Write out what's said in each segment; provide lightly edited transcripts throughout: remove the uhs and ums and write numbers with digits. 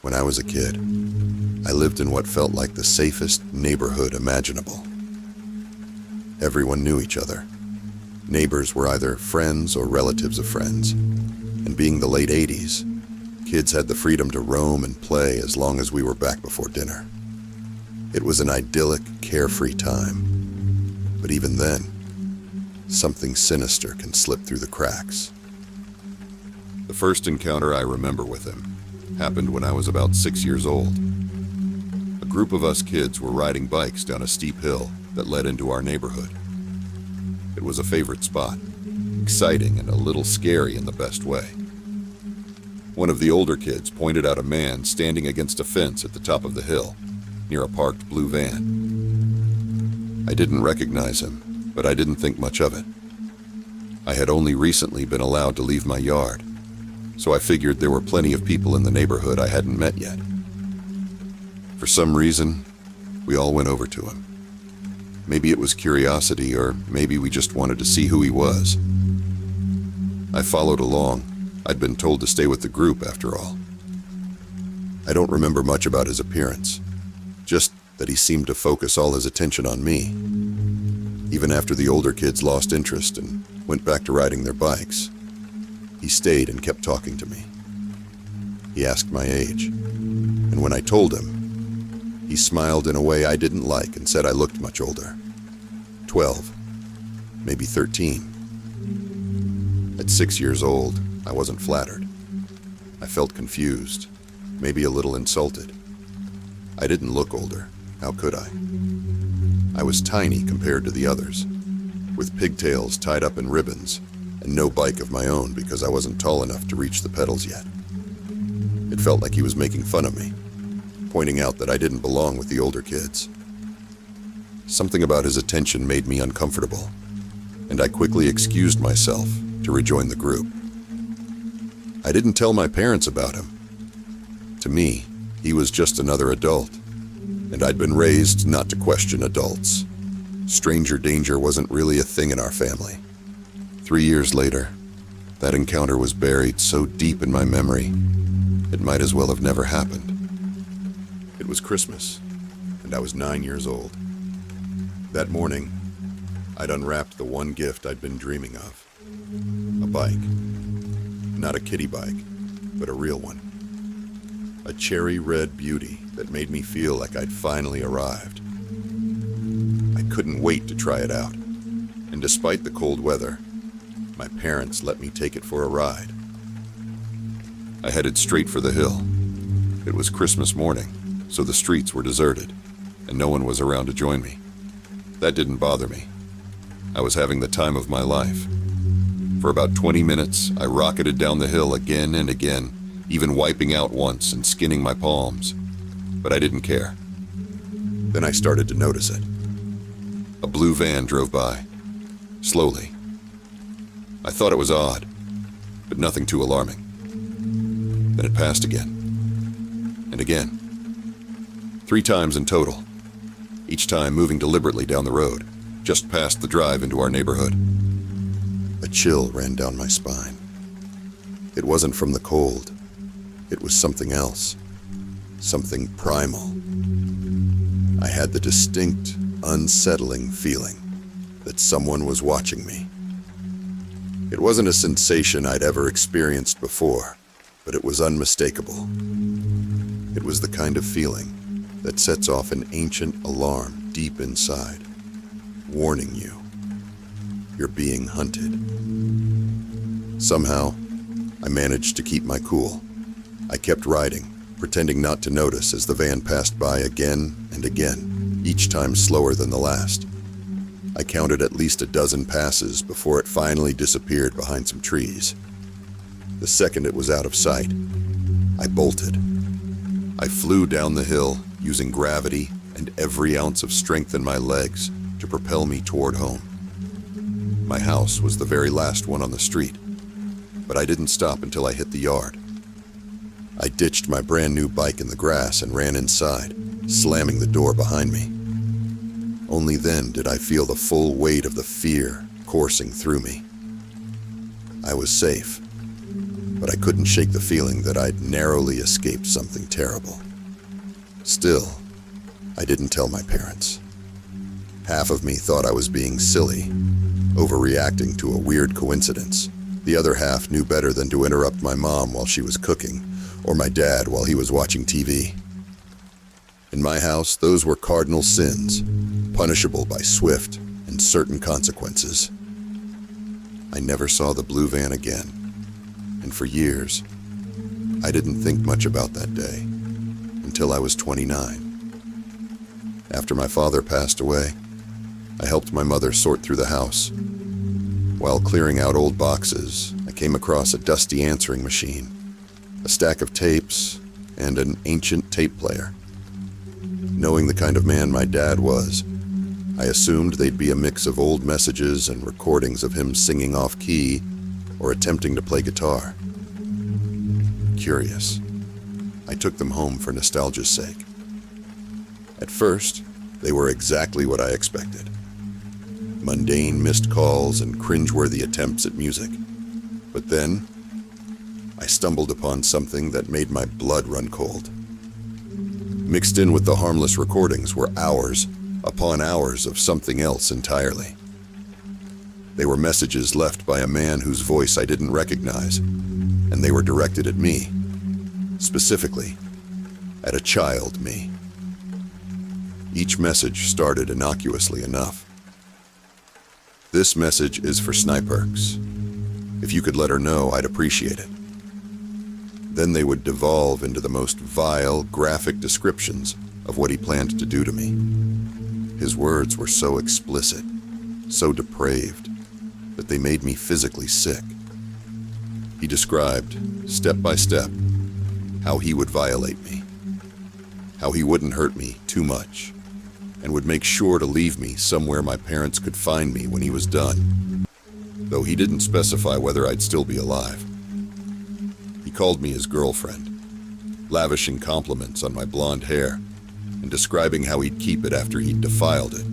When I was a kid, I lived in what felt like the safest neighborhood imaginable. Everyone knew each other. Neighbors were either friends or relatives of friends. And being the late 80s, kids had the freedom to roam and play as long as we were back before dinner. It was an idyllic, carefree time. But even then, something sinister can slip through the cracks. The first encounter I remember with him happened when I was about 6 years old. A group of us kids were riding bikes down a steep hill that led into our neighborhood. It was a favorite spot, exciting and a little scary in the best way. One of the older kids pointed out a man standing against a fence at the top of the hill, near a parked blue van. I didn't recognize him, but I didn't think much of it. I had only recently been allowed to leave my yard, so I figured there were plenty of people in the neighborhood I hadn't met yet. For some reason, we all went over to him. Maybe it was curiosity, or maybe we just wanted to see who he was. I followed along. I'd been told to stay with the group, after all. I don't remember much about his appearance, just that he seemed to focus all his attention on me. Even after the older kids lost interest and went back to riding their bikes, he stayed and kept talking to me. He asked my age, and when I told him, he smiled in a way I didn't like and said I looked much older. 12, maybe 13. At 6 years old, I wasn't flattered. I felt confused, maybe a little insulted. I didn't look older. How could I? I was tiny compared to the others, with pigtails tied up in ribbons, and no bike of my own because I wasn't tall enough to reach the pedals yet. It felt like he was making fun of me, pointing out that I didn't belong with the older kids. Something about his attention made me uncomfortable, and I quickly excused myself to rejoin the group. I didn't tell my parents about him. To me, he was just another adult, and I'd been raised not to question adults. Stranger danger wasn't really a thing in our family. 3 years later, that encounter was buried so deep in my memory, it might as well have never happened. It was Christmas, and I was 9 years old. That morning, I'd unwrapped the one gift I'd been dreaming of. A bike. Not a kiddie bike, but a real one. A cherry red beauty that made me feel like I'd finally arrived. I couldn't wait to try it out, and despite the cold weather, my parents let me take it for a ride. I headed straight for the hill. It was Christmas morning, so the streets were deserted, and no one was around to join me. That didn't bother me. I was having the time of my life. For about 20 minutes, I rocketed down the hill again and again, even wiping out once and skinning my palms. But I didn't care. Then I started to notice it. A blue van drove by, slowly. I thought it was odd, but nothing too alarming. Then it passed again, and again. 3 times in total, each time moving deliberately down the road, just past the drive into our neighborhood. A chill ran down my spine. It wasn't from the cold. It was something else, something primal. I had the distinct, unsettling feeling that someone was watching me. It wasn't a sensation I'd ever experienced before, but it was unmistakable. It was the kind of feeling that sets off an ancient alarm deep inside, warning you you're being hunted. Somehow, I managed to keep my cool. I kept riding, pretending not to notice as the van passed by again and again, each time slower than the last. I counted at least a dozen passes before it finally disappeared behind some trees. The second it was out of sight, I bolted. I flew down the hill, using gravity and every ounce of strength in my legs to propel me toward home. My house was the very last one on the street, but I didn't stop until I hit the yard. I ditched my brand new bike in the grass and ran inside, slamming the door behind me. Only then did I feel the full weight of the fear coursing through me. I was safe. but I couldn't shake the feeling that I'd narrowly escaped something terrible. Still, I didn't tell my parents. Half of me thought I was being silly, overreacting to a weird coincidence. The other half knew better than to interrupt my mom while she was cooking, or my dad while he was watching TV. In my house, those were cardinal sins, punishable by swift and certain consequences. I never saw the blue van again, and for years, I didn't think much about that day until I was 29. After my father passed away, I helped my mother sort through the house. While clearing out old boxes, I came across a dusty answering machine, a stack of tapes, and an ancient tape player. Knowing the kind of man my dad was, I assumed they'd be a mix of old messages and recordings of him singing off-key or attempting to play guitar. Curious, I took them home for nostalgia's sake. At first, they were exactly what I expected. Mundane missed calls and cringeworthy attempts at music. But then, I stumbled upon something that made my blood run cold. Mixed in with the harmless recordings were hours upon hours of something else entirely. They were messages left by a man whose voice I didn't recognize, and they were directed at me, specifically, at a child me. Each message started innocuously enough. "This message is for Sniperks. If you could let her know, I'd appreciate it." Then they would devolve into the most vile, graphic descriptions of what he planned to do to me. His words were so explicit, so depraved, that they made me physically sick. He described, step by step, how he would violate me, how he wouldn't hurt me too much, and would make sure to leave me somewhere my parents could find me when he was done, though he didn't specify whether I'd still be alive. He called me his girlfriend, lavishing compliments on my blonde hair and describing how he'd keep it after he'd defiled it,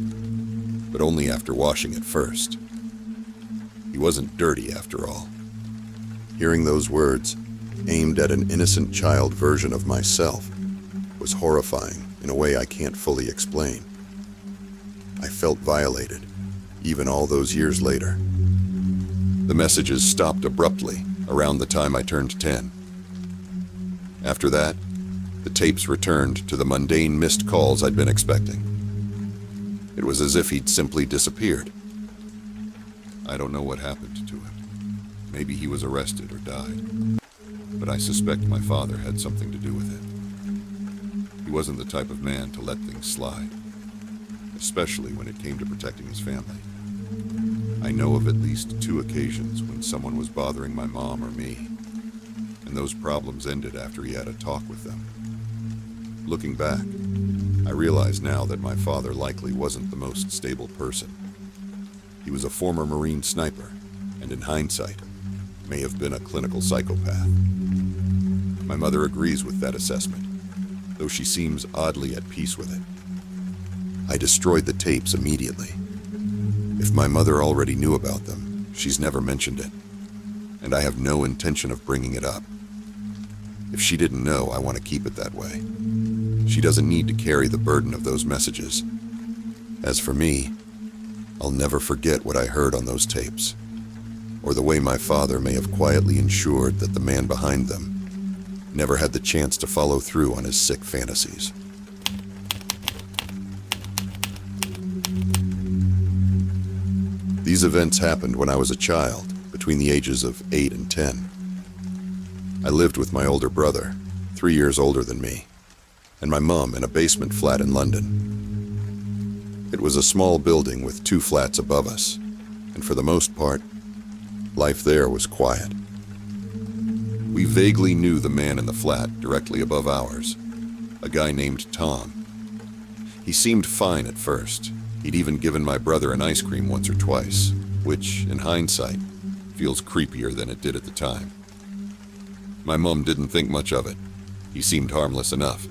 but only after washing it first. He wasn't dirty after all. Hearing those words, aimed at an innocent child version of myself, was horrifying in a way I can't fully explain. I felt violated, even all those years later. The messages stopped abruptly around the time I turned 10. After that, the tapes returned to the mundane missed calls I'd been expecting. It was as if he'd simply disappeared. I don't know what happened to him. Maybe he was arrested or died. But I suspect my father had something to do with it. He wasn't the type of man to let things slide, especially when it came to protecting his family. I know of at least 2 occasions when someone was bothering my mom or me, and those problems ended after he had a talk with them. Looking back, I realize now that my father likely wasn't the most stable person. He was a former Marine sniper, and in hindsight, may have been a clinical psychopath. My mother agrees with that assessment, though she seems oddly at peace with it. I destroyed the tapes immediately. If my mother already knew about them, she's never mentioned it, and I have no intention of bringing it up. If she didn't know, I want to keep it that way. She doesn't need to carry the burden of those messages. As for me, I'll never forget what I heard on those tapes, or the way my father may have quietly ensured that the man behind them never had the chance to follow through on his sick fantasies. These events happened when I was a child, between the ages of 8 and 10. I lived with my older brother, 3 years older than me, and my mom in a basement flat in London. It was a small building with 2 flats above us, and for the most part, life there was quiet. We vaguely knew the man in the flat directly above ours, a guy named Tom. He seemed fine at first. He'd even given my brother an ice cream once or twice, which, in hindsight, feels creepier than it did at the time. My mom didn't think much of it. He seemed harmless enough.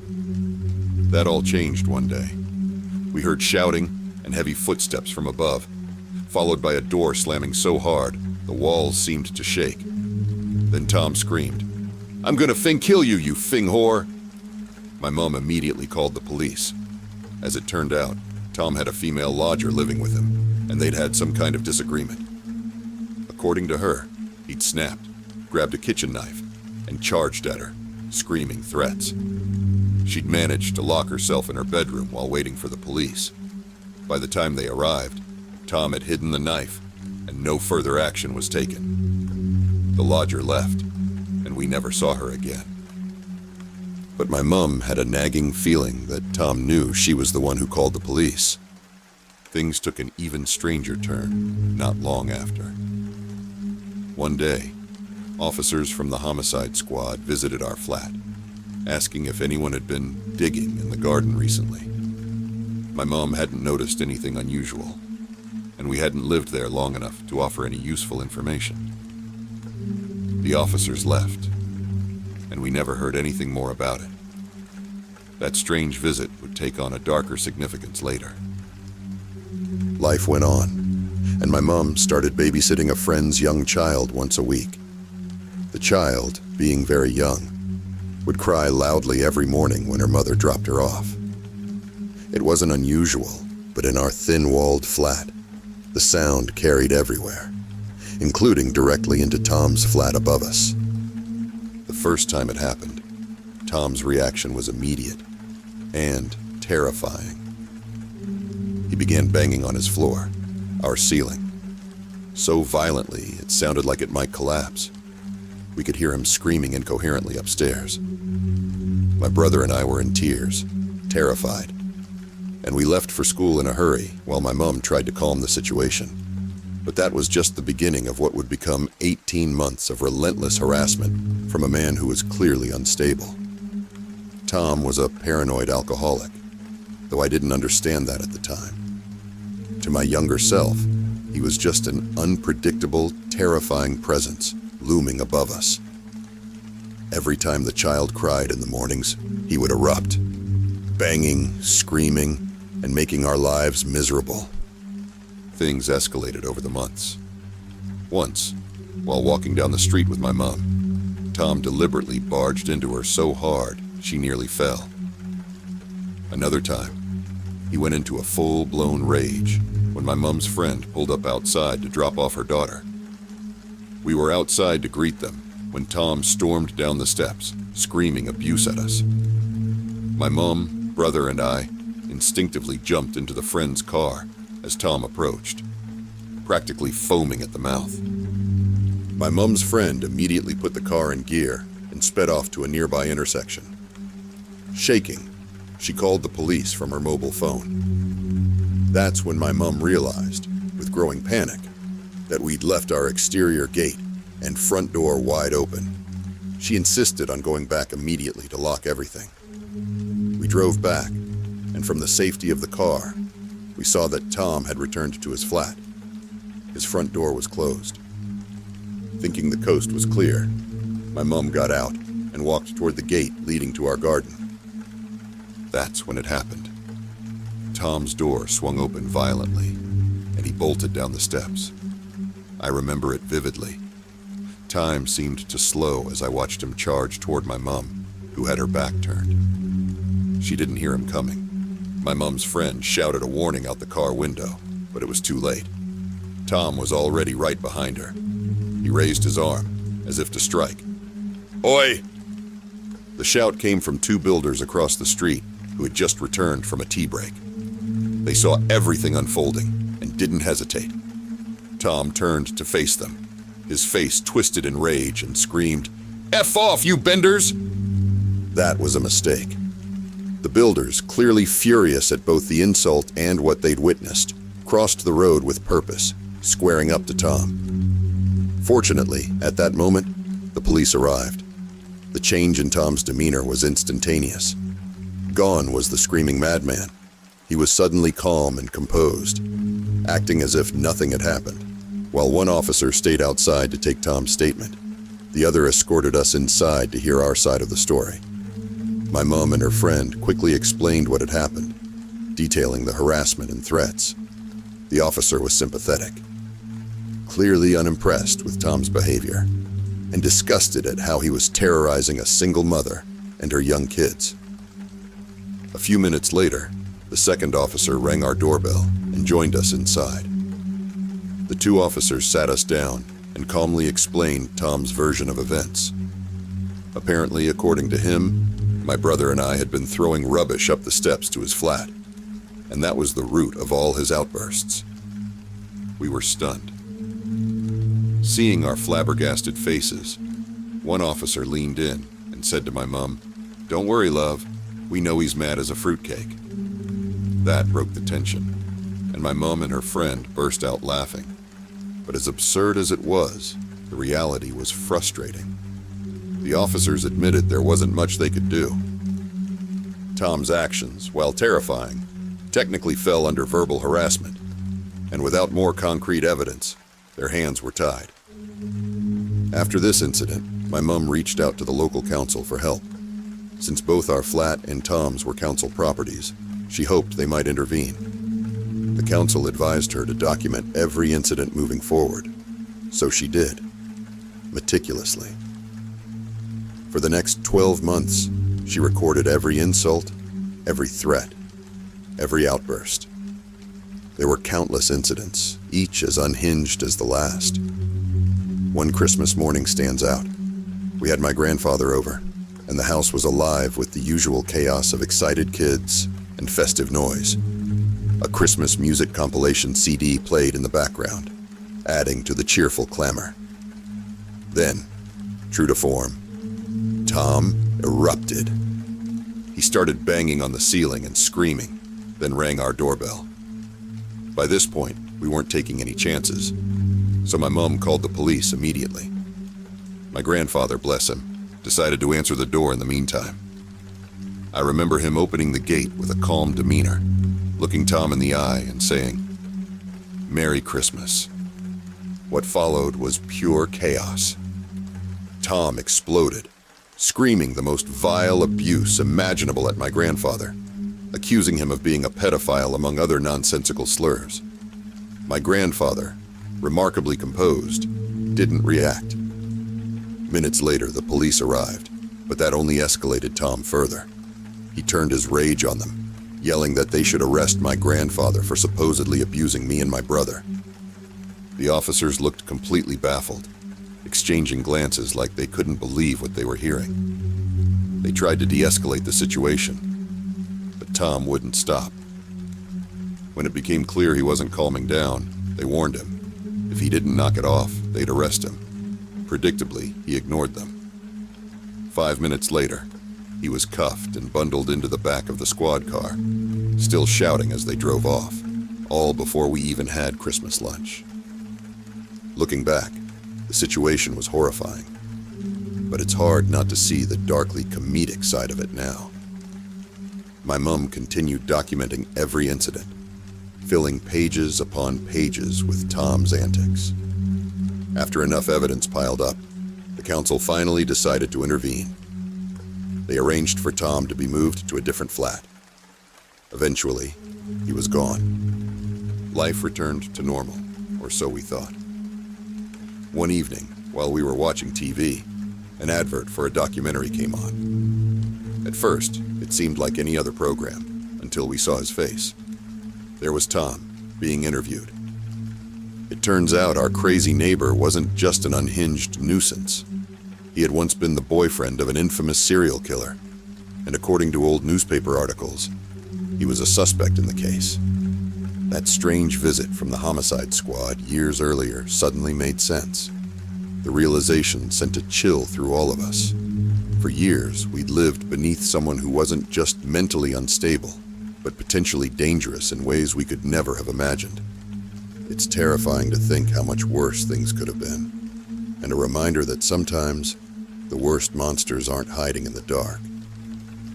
That all changed one day. We heard shouting and heavy footsteps from above, followed by a door slamming so hard the walls seemed to shake. Then Tom screamed, "I'm gonna kill you, you fing whore!" My mom immediately called the police. As it turned out, Tom had a female lodger living with him, and they'd had some kind of disagreement. According to her, he'd snapped, grabbed a kitchen knife, and charged at her, screaming threats. She'd managed to lock herself in her bedroom while waiting for the police. By the time they arrived, Tom had hidden the knife, and no further action was taken. The lodger left, and we never saw her again. But my mum had a nagging feeling that Tom knew she was the one who called the police. Things took an even stranger turn not long after. One day, officers from the homicide squad visited our flat, asking if anyone had been digging in the garden recently. My mom hadn't noticed anything unusual, and we hadn't lived there long enough to offer any useful information. The officers left, and we never heard anything more about it. That strange visit would take on a darker significance later. Life went on, and my mom started babysitting a friend's young child once a week. The child, being very young, would cry loudly every morning when her mother dropped her off. It wasn't unusual, but in our thin-walled flat, the sound carried everywhere, including directly into Tom's flat above us. The first time it happened, Tom's reaction was immediate and terrifying. He began banging on his floor, our ceiling, so violently it sounded like it might collapse. We could hear him screaming incoherently upstairs. My brother and I were in tears, terrified, and we left for school in a hurry while my mom tried to calm the situation. But that was just the beginning of what would become 18 months of relentless harassment from a man who was clearly unstable. Tom was a paranoid alcoholic, though I didn't understand that at the time. To my younger self, he was just an unpredictable, terrifying presence looming above us. Every time the child cried in the mornings, he would erupt, banging, screaming, and making our lives miserable. Things escalated over the months. Once, while walking down the street with my mom, Tom deliberately barged into her so hard she nearly fell. Another time, he went into a full-blown rage when my mom's friend pulled up outside to drop off her daughter. We were outside to greet them when Tom stormed down the steps, screaming abuse at us. My mom, brother, and I instinctively jumped into the friend's car as Tom approached, practically foaming at the mouth. My mom's friend immediately put the car in gear and sped off to a nearby intersection. Shaking, she called the police from her mobile phone. That's when my mom realized, with growing panic, that we'd left our exterior gate and front door wide open. She insisted on going back immediately to lock everything. We drove back, and from the safety of the car, we saw that Tom had returned to his flat. His front door was closed. Thinking the coast was clear, my mom got out and walked toward the gate leading to our garden. That's when it happened. Tom's door swung open violently, and he bolted down the steps. I remember it vividly. Time seemed to slow as I watched him charge toward my mom, who had her back turned. She didn't hear him coming. My mom's friend shouted a warning out the car window, but it was too late. Tom was already right behind her. He raised his arm, as if to strike. "Oi!" The shout came from two builders across the street who had just returned from a tea break. They saw everything unfolding and didn't hesitate. Tom turned to face them, his face twisted in rage, and screamed, "F off, you benders!" That was a mistake. The builders, clearly furious at both the insult and what they'd witnessed, crossed the road with purpose, squaring up to Tom. Fortunately, at that moment, the police arrived. The change in Tom's demeanor was instantaneous. Gone was the screaming madman. He was suddenly calm and composed, acting as if nothing had happened. While one officer stayed outside to take Tom's statement, the other escorted us inside to hear our side of the story. My mom and her friend quickly explained what had happened, detailing the harassment and threats. The officer was sympathetic, clearly unimpressed with Tom's behavior. and disgusted at how he was terrorizing a single mother and her young kids. A few minutes later, the second officer rang our doorbell and joined us inside. The two officers sat us down and calmly explained Tom's version of events. Apparently, according to him, my brother and I had been throwing rubbish up the steps to his flat, and that was the root of all his outbursts. We were stunned. Seeing our flabbergasted faces, one officer leaned in and said to my mom, "Don't worry, love. We know he's mad as a fruitcake." That broke the tension, and my mom and her friend burst out laughing. But as absurd as it was, the reality was frustrating. The officers admitted there wasn't much they could do. Tom's actions, while terrifying, technically fell under verbal harassment, and without more concrete evidence, their hands were tied. After this incident, my mom reached out to the local council for help. Since both our flat and Tom's were council properties, she hoped they might intervene. The council advised her to document every incident moving forward, so she did, meticulously. For the next 12 months, she recorded every insult, every threat, every outburst. There were countless incidents, each as unhinged as the last. One Christmas morning stands out. We had my grandfather over, and the house was alive with the usual chaos of excited kids and festive noise. A Christmas music compilation CD played in the background, adding to the cheerful clamor. Then, true to form, Tom erupted. He started banging on the ceiling and screaming, then rang our doorbell. By this point, we weren't taking any chances, so my mom called the police immediately. My grandfather, bless him, decided to answer the door in the meantime. I remember him opening the gate with a calm demeanor, looking Tom in the eye and saying, "Merry Christmas." What followed was pure chaos. Tom exploded, screaming the most vile abuse imaginable at my grandfather, accusing him of being a pedophile among other nonsensical slurs. My grandfather, remarkably composed, didn't react. Minutes later, the police arrived, but that only escalated Tom further. He turned his rage on them, yelling that they should arrest my grandfather for supposedly abusing me and my brother. The officers looked completely baffled, exchanging glances like they couldn't believe what they were hearing. They tried to de-escalate the situation, but Tom wouldn't stop. When it became clear he wasn't calming down, they warned him. If he didn't knock it off, they'd arrest him. Predictably, he ignored them. 5 minutes later, he was cuffed and bundled into the back of the squad car, still shouting as they drove off, all before we even had Christmas lunch. Looking back, the situation was horrifying, but it's hard not to see the darkly comedic side of it now. My mom continued documenting every incident, filling pages upon pages with Tom's antics. After enough evidence piled up, the council finally decided to intervene. They arranged for Tom to be moved to a different flat. Eventually, he was gone. Life returned to normal, or so we thought. One evening, while we were watching TV, an advert for a documentary came on. At first, it seemed like any other program, until we saw his face. There was Tom, being interviewed. It turns out our crazy neighbor wasn't just an unhinged nuisance. He had once been the boyfriend of an infamous serial killer, and according to old newspaper articles, he was a suspect in the case. That strange visit from the homicide squad years earlier suddenly made sense. The realization sent a chill through all of us. For years, we'd lived beneath someone who wasn't just mentally unstable, but potentially dangerous in ways we could never have imagined. It's terrifying to think how much worse things could have been, and a reminder that sometimes the worst monsters aren't hiding in the dark,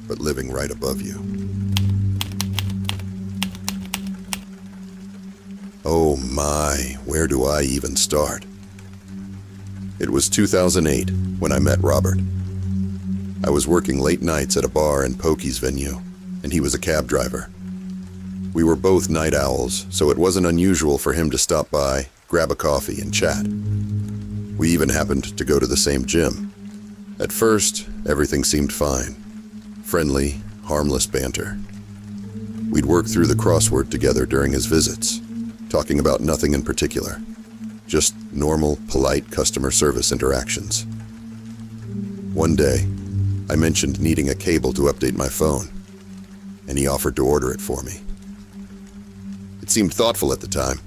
but living right above you. Oh my, where do I even start? It was 2008 when I met Robert. I was working late nights at a bar in Pokey's venue, and he was a cab driver. We were both night owls, so it wasn't unusual for him to stop by, grab a coffee, and chat. We even happened to go to the same gym. At first, everything seemed fine. Friendly, harmless banter. We'd work through the crossword together during his visits, talking about nothing in particular. Just normal, polite customer service interactions. One day, I mentioned needing a cable to update my phone, and he offered to order it for me. It seemed thoughtful at the time,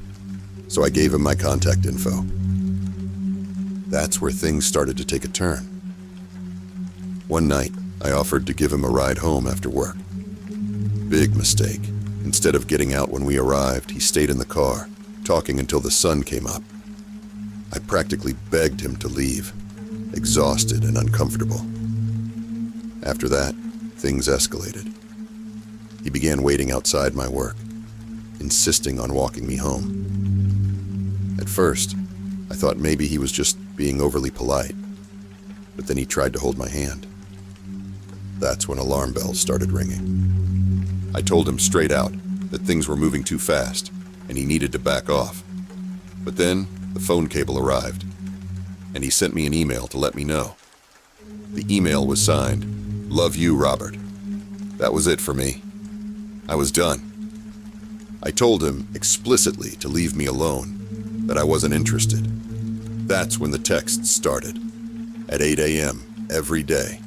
so I gave him my contact info. That's where things started to take a turn. One night, I offered to give him a ride home after work. Big mistake. Instead of getting out when we arrived, he stayed in the car, talking until the sun came up. I practically begged him to leave, exhausted and uncomfortable. After that, things escalated. He began waiting outside my work, insisting on walking me home. At first, I thought maybe he was just being overly polite, but then he tried to hold my hand. That's when alarm bells started ringing. I told him straight out that things were moving too fast and he needed to back off. But then the phone cable arrived, and he sent me an email to let me know. The email was signed, "Love you, Robert." That was it for me. I was done. I told him explicitly to leave me alone, that I wasn't interested. That's when the texts started, at 8 a.m. every day.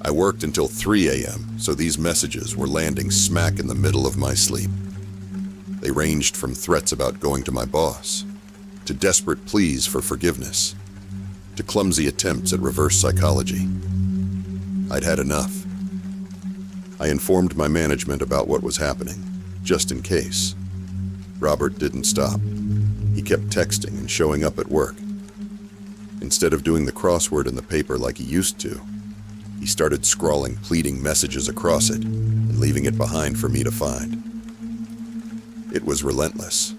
I worked until 3 a.m., so these messages were landing smack in the middle of my sleep. They ranged from threats about going to my boss, to desperate pleas for forgiveness, to clumsy attempts at reverse psychology. I'd had enough. I informed my management about what was happening, just in case. Robert didn't stop. He kept texting and showing up at work. Instead of doing the crossword in the paper like he used to, he started scrawling pleading messages across it and leaving it behind for me to find. It was relentless.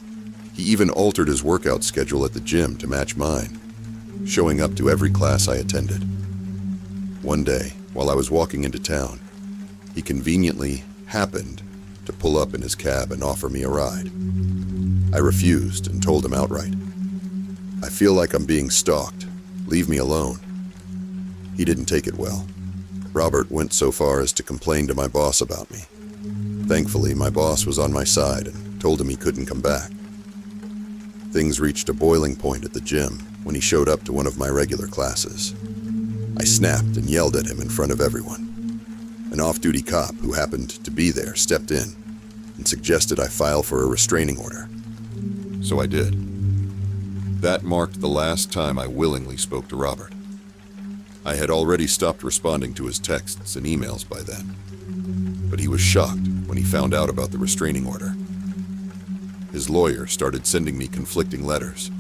He even altered his workout schedule at the gym to match mine, showing up to every class I attended. One day, while I was walking into town, he conveniently happened to pull up in his cab and offer me a ride. I refused and told him outright, "I feel like I'm being stalked. Leave me alone." He didn't take it well. Robert went so far as to complain to my boss about me. Thankfully, my boss was on my side and told him he couldn't come back. Things reached a boiling point at the gym when he showed up to one of my regular classes. I snapped and yelled at him in front of everyone. An off-duty cop who happened to be there stepped in and suggested I file for a restraining order. So I did. That marked the last time I willingly spoke to Robert. I had already stopped responding to his texts and emails by then, but he was shocked when he found out about the restraining order. His lawyer started sending me conflicting letters.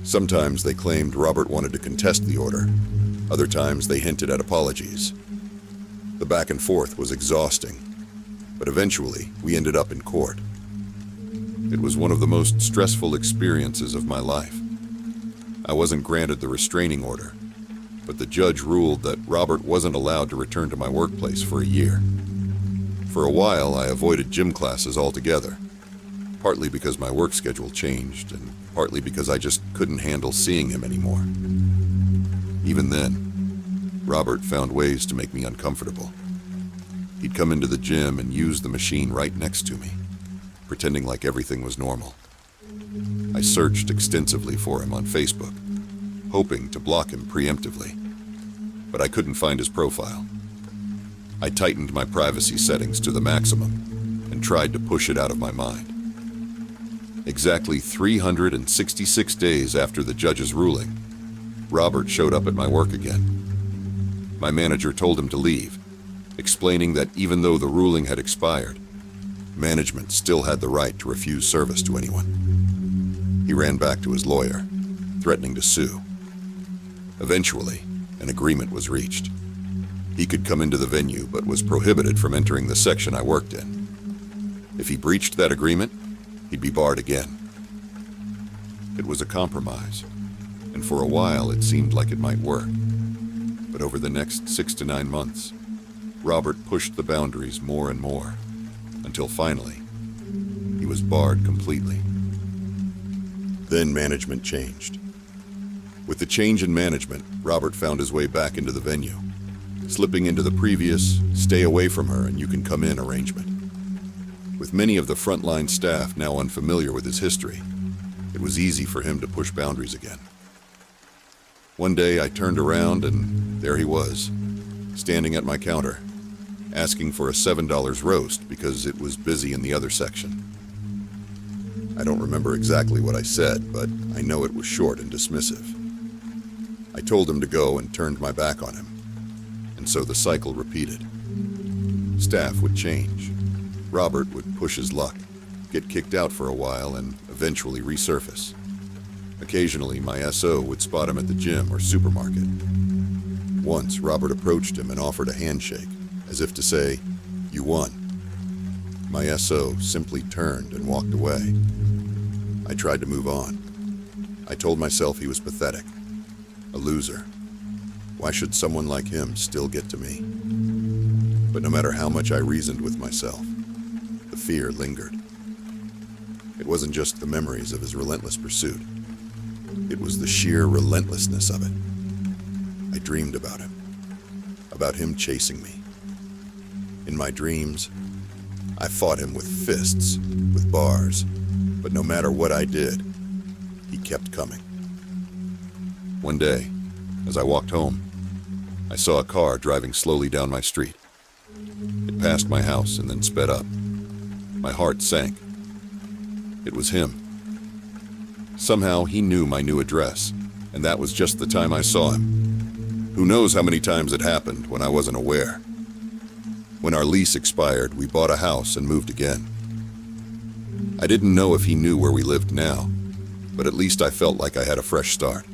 Sometimes they claimed Robert wanted to contest the order. Other times they hinted at apologies. The back and forth was exhausting, but eventually we ended up in court. It was one of the most stressful experiences of my life. I wasn't granted the restraining order, but the judge ruled that Robert wasn't allowed to return to my workplace for a year. For a while, I avoided gym classes altogether, partly because my work schedule changed, and partly because I just couldn't handle seeing him anymore. Even then, Robert found ways to make me uncomfortable. He'd come into the gym and use the machine right next to me, pretending like everything was normal. I searched extensively for him on Facebook, hoping to block him preemptively, but I couldn't find his profile. I tightened my privacy settings to the maximum and tried to push it out of my mind. Exactly 366 days after the judge's ruling, Robert showed up at my work again. My manager told him to leave, explaining that even though the ruling had expired, management still had the right to refuse service to anyone. He ran back to his lawyer, threatening to sue. Eventually, an agreement was reached. He could come into the venue, but was prohibited from entering the section I worked in. If he breached that agreement, he'd be barred again. It was a compromise, and for a while it seemed like it might work. But over the next 6 to 9 months, Robert pushed the boundaries more and more, until finally, he was barred completely. Then management changed. With the change in management, Robert found his way back into the venue, slipping into the previous "stay away from her and you can come in" arrangement. With many of the frontline staff now unfamiliar with his history, it was easy for him to push boundaries again. One day I turned around and there he was, standing at my counter, asking for a $7 roast because it was busy in the other section. I don't remember exactly what I said, but I know it was short and dismissive. I told him to go and turned my back on him, and so the cycle repeated. Staff would change. Robert would push his luck, get kicked out for a while, and eventually resurface. Occasionally, my SO would spot him at the gym or supermarket. Once, Robert approached him and offered a handshake, as if to say, "You won." My SO simply turned and walked away. I tried to move on. I told myself he was pathetic, a loser. Why should someone like him still get to me? But no matter how much I reasoned with myself, the fear lingered. It wasn't just the memories of his relentless pursuit. It was the sheer relentlessness of it. I dreamed about him chasing me. In my dreams, I fought him with fists, with bars, but no matter what I did, he kept coming. One day, as I walked home, I saw a car driving slowly down my street. It passed my house and then sped up. My heart sank. It was him. Somehow he knew my new address, and that was just the time I saw him. Who knows how many times it happened when I wasn't aware. When our lease expired, we bought a house and moved again. I didn't know if he knew where we lived now, but at least I felt like I had a fresh start.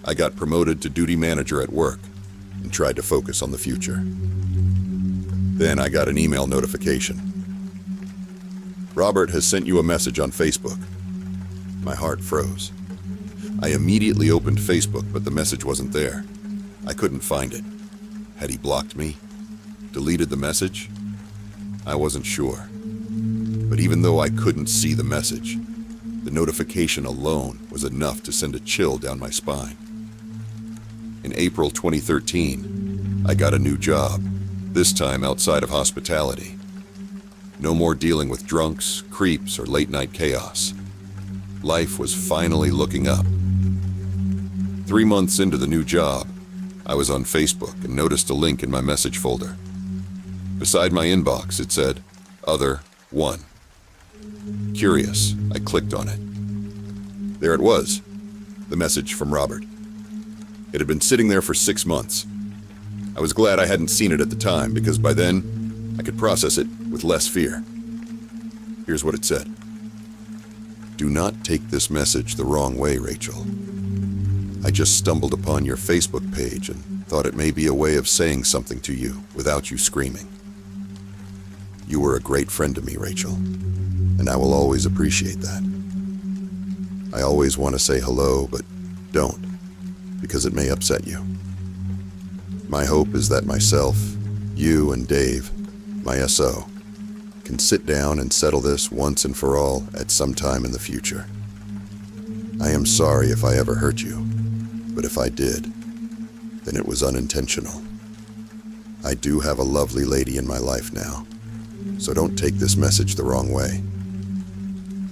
I got promoted to duty manager at work and tried to focus on the future. Then I got an email notification. "Robert has sent you a message on Facebook." My heart froze. I immediately opened Facebook, but the message wasn't there. I couldn't find it. Had he blocked me? Deleted the message? I wasn't sure. But even though I couldn't see the message, the notification alone was enough to send a chill down my spine. In April 2013, I got a new job, this time outside of hospitality. No more dealing with drunks, creeps, or late-night chaos. Life was finally looking up. 3 months into the new job, I was on Facebook and noticed a link in my message folder. Beside my inbox, it said, "Other 1." Curious, I clicked on it. There it was, the message from Robert. It had been sitting there for 6 months. I was glad I hadn't seen it at the time, because by then, I could process it with less fear. Here's what it said. "Do not take this message the wrong way, Rachel. I just stumbled upon your Facebook page and thought it may be a way of saying something to you without you screaming. You were a great friend to me, Rachel, and I will always appreciate that. I always want to say hello, but don't, because it may upset you. My hope is that myself, you, and Dave, my SO, can sit down and settle this once and for all at some time in the future. I am sorry if I ever hurt you, but if I did, then it was unintentional. I do have a lovely lady in my life now, so don't take this message the wrong way.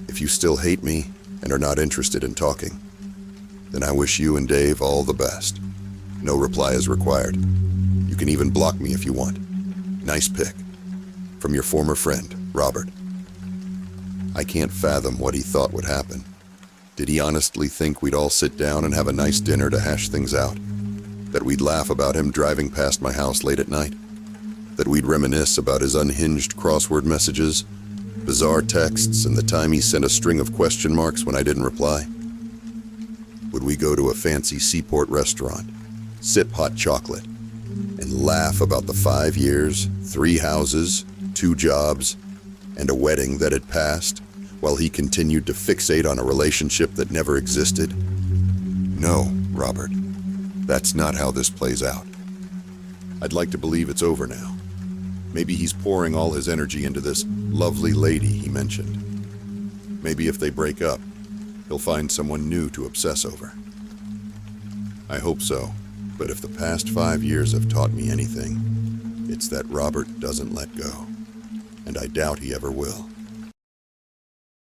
If you still hate me and are not interested in talking, then I wish you and Dave all the best. No reply is required. You can even block me if you want. Nice pic. From your former friend, Robert." I can't fathom what he thought would happen. Did he honestly think we'd all sit down and have a nice dinner to hash things out? That we'd laugh about him driving past my house late at night? That we'd reminisce about his unhinged crossword messages, bizarre texts, and the time he sent a string of question marks when I didn't reply? Would we go to a fancy seaport restaurant, sip hot chocolate, and laugh about the 5 years, 3 houses, 2 jobs, and a wedding that had passed, while he continued to fixate on a relationship that never existed? No, Robert, that's not how this plays out. I'd like to believe it's over now. Maybe he's pouring all his energy into this lovely lady he mentioned. Maybe if they break up, he'll find someone new to obsess over. I hope so, but if the past 5 years have taught me anything, it's that Robert doesn't let go, and I doubt he ever will.